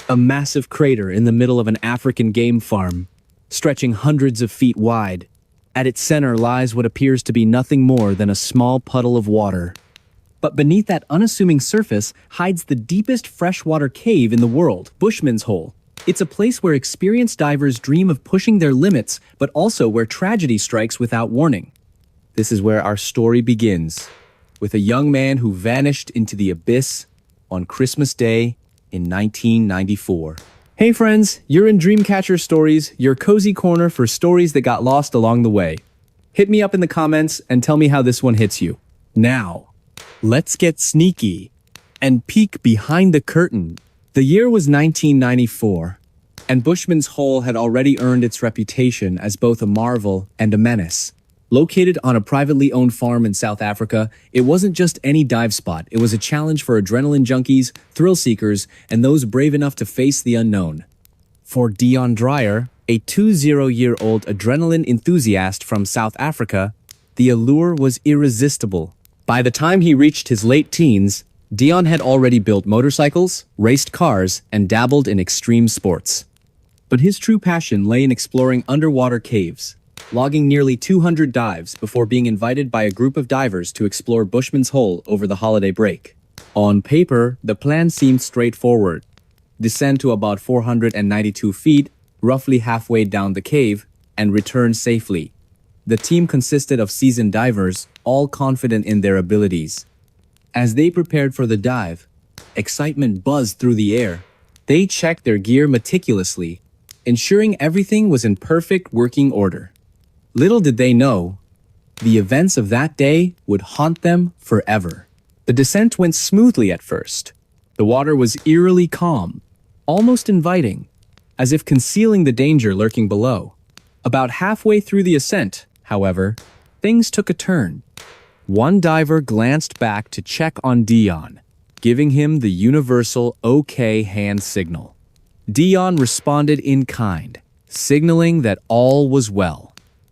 A massive crater in the middle of an African game farm, stretching hundreds of feet wide. At its center lies what appears to be nothing more than a small puddle of water. But beneath that unassuming surface hides the deepest freshwater cave in the world, Bushman's Hole. It's a place where experienced divers dream of pushing their limits, but also where tragedy strikes without warning. This is where our story begins, with a young man who vanished into the abyss on Christmas Day in 1994. Hey friends, you're in Dreamcatcher Stories, your cozy corner for stories that got lost along the way. Hit me up in the comments and tell me how this one hits you. Now, let's get sneaky and peek behind the curtain. The year was 1994, and Bushman's Hole had already earned its reputation as both a marvel and a menace. Located on a privately owned farm in South Africa, it wasn't just any dive spot. It was a challenge for adrenaline junkies, thrill seekers, and those brave enough to face the unknown. For Dion Dreyer, a 20-year-old adrenaline enthusiast from South Africa, the allure was irresistible. By the time he reached his late teens, Dion had already built motorcycles, raced cars, and dabbled in extreme sports. But his true passion lay in exploring underwater caves, logging nearly 200 dives before being invited by a group of divers to explore Bushman's Hole over the holiday break. On paper, the plan seemed straightforward. Descend to about 492 feet, roughly halfway down the cave, and return safely. The team consisted of seasoned divers, all confident in their abilities. As they prepared for the dive, excitement buzzed through the air. They checked their gear meticulously, ensuring everything was in perfect working order. Little did they know, the events of that day would haunt them forever. The descent went smoothly at first. The water was eerily calm, almost inviting, as if concealing the danger lurking below. About halfway through the ascent, however, things took a turn. One diver glanced back to check on Dion, giving him the universal OK hand signal. Dion responded in kind, signaling that all was well.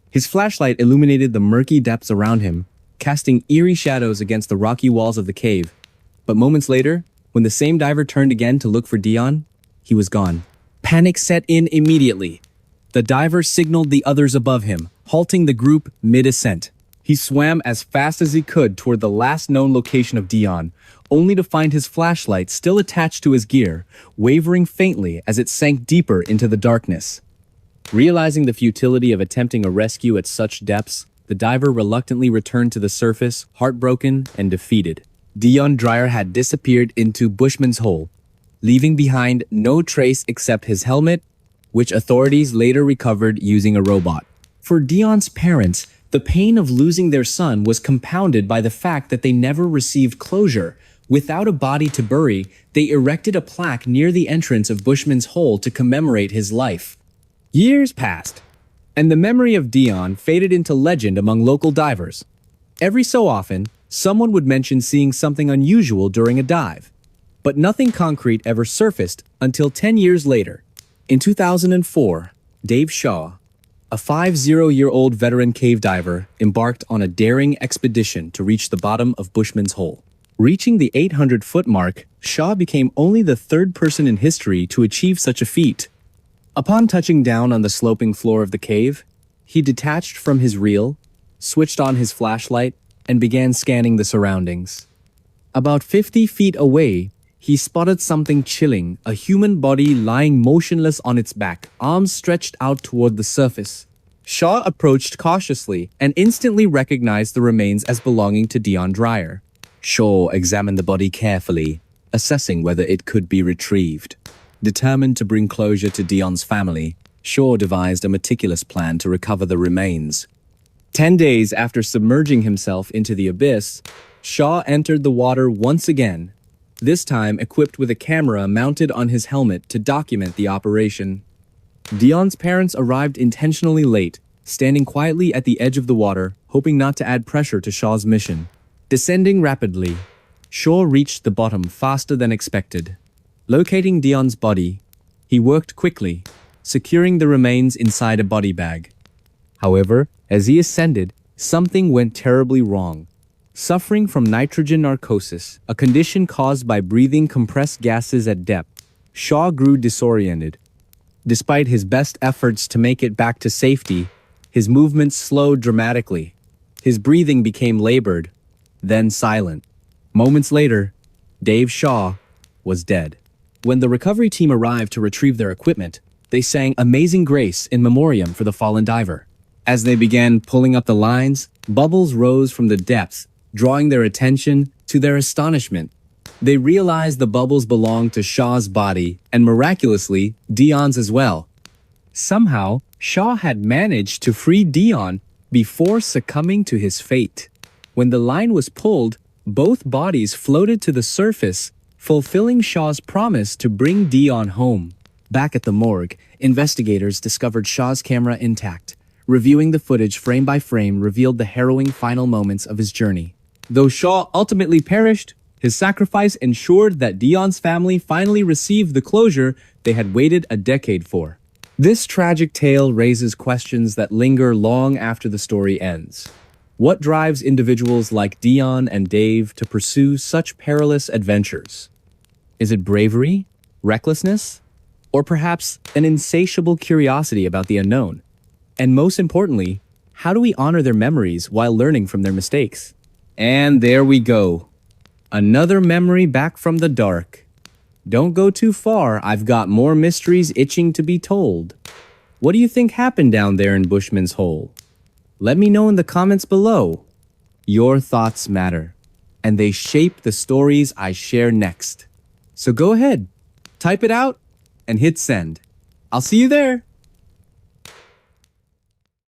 His flashlight illuminated the murky depths around him, casting eerie shadows against the rocky walls of the cave. But moments later, when the same diver turned again to look for Dion, he was gone. Panic set in immediately. The diver signaled the others above him, halting the group mid-ascent. He swam as fast as he could toward the last known location of Dion, only to find his flashlight still attached to his gear, wavering faintly as it sank deeper into the darkness. Realizing the futility of attempting a rescue at such depths, the diver reluctantly returned to the surface, heartbroken and defeated. Dion Dreyer had disappeared into Bushman's Hole, leaving behind no trace except his helmet, which authorities later recovered using a robot. For Dion's parents, the pain of losing their son was compounded by the fact that they never received closure. Without a body to bury, they erected a plaque near the entrance of Bushman's Hole to commemorate his life. Years passed, and the memory of Dion faded into legend among local divers. Every so often, someone would mention seeing something unusual during a dive, but nothing concrete ever surfaced until 10 years later. In 2004, Dave Shaw, a 50-year-old veteran cave diver, embarked on a daring expedition to reach the bottom of Bushman's Hole. Reaching the 800-foot mark, Shaw became only the third person in history to achieve such a feat. Upon touching down on the sloping floor of the cave, he detached from his reel, switched on his flashlight, and began scanning the surroundings. About 50 feet away, he spotted something chilling, a human body lying motionless on its back, arms stretched out toward the surface. Shaw approached cautiously and instantly recognized the remains as belonging to Dion Dreyer. Shaw examined the body carefully, assessing whether it could be retrieved. Determined to bring closure to Dion's family, Shaw devised a meticulous plan to recover the remains. 10 days after submerging himself into the abyss, Shaw entered the water once again, this time equipped with a camera mounted on his helmet to document the operation. Dion's parents arrived intentionally late, standing quietly at the edge of the water, hoping not to add pressure to Shaw's mission. Descending rapidly, Shaw reached the bottom faster than expected. Locating Dion's body, he worked quickly, securing the remains inside a body bag. However, as he ascended, something went terribly wrong. Suffering from nitrogen narcosis, a condition caused by breathing compressed gases at depth, Shaw grew disoriented. Despite his best efforts to make it back to safety, his movements slowed dramatically. His breathing became labored, then silent. Moments later, Dave Shaw was dead. When the recovery team arrived to retrieve their equipment, they sang Amazing Grace in memoriam for the fallen diver. As they began pulling up the lines, bubbles rose from the depths, drawing their attention. To their astonishment, they realized the bubbles belonged to Shaw's body and miraculously, Dion's as well. Somehow, Shaw had managed to free Dion before succumbing to his fate. When the line was pulled, both bodies floated to the surface, fulfilling Shaw's promise to bring Dion home. Back at the morgue, investigators discovered Shaw's camera intact. Reviewing the footage frame by frame revealed the harrowing final moments of his journey. Though Shaw ultimately perished, his sacrifice ensured that Dion's family finally received the closure they had waited a decade for. This tragic tale raises questions that linger long after the story ends. What drives individuals like Dion and Dave to pursue such perilous adventures? Is it bravery, recklessness, or perhaps an insatiable curiosity about the unknown? And most importantly, how do we honor their memories while learning from their mistakes? And there we go. Another memory back from the dark. Don't go too far, I've got more mysteries itching to be told. What do you think happened down there in Bushman's Hole? Let me know in the comments below. Your thoughts matter, and they shape the stories I share next. So go ahead, type it out, and hit send. I'll see you there.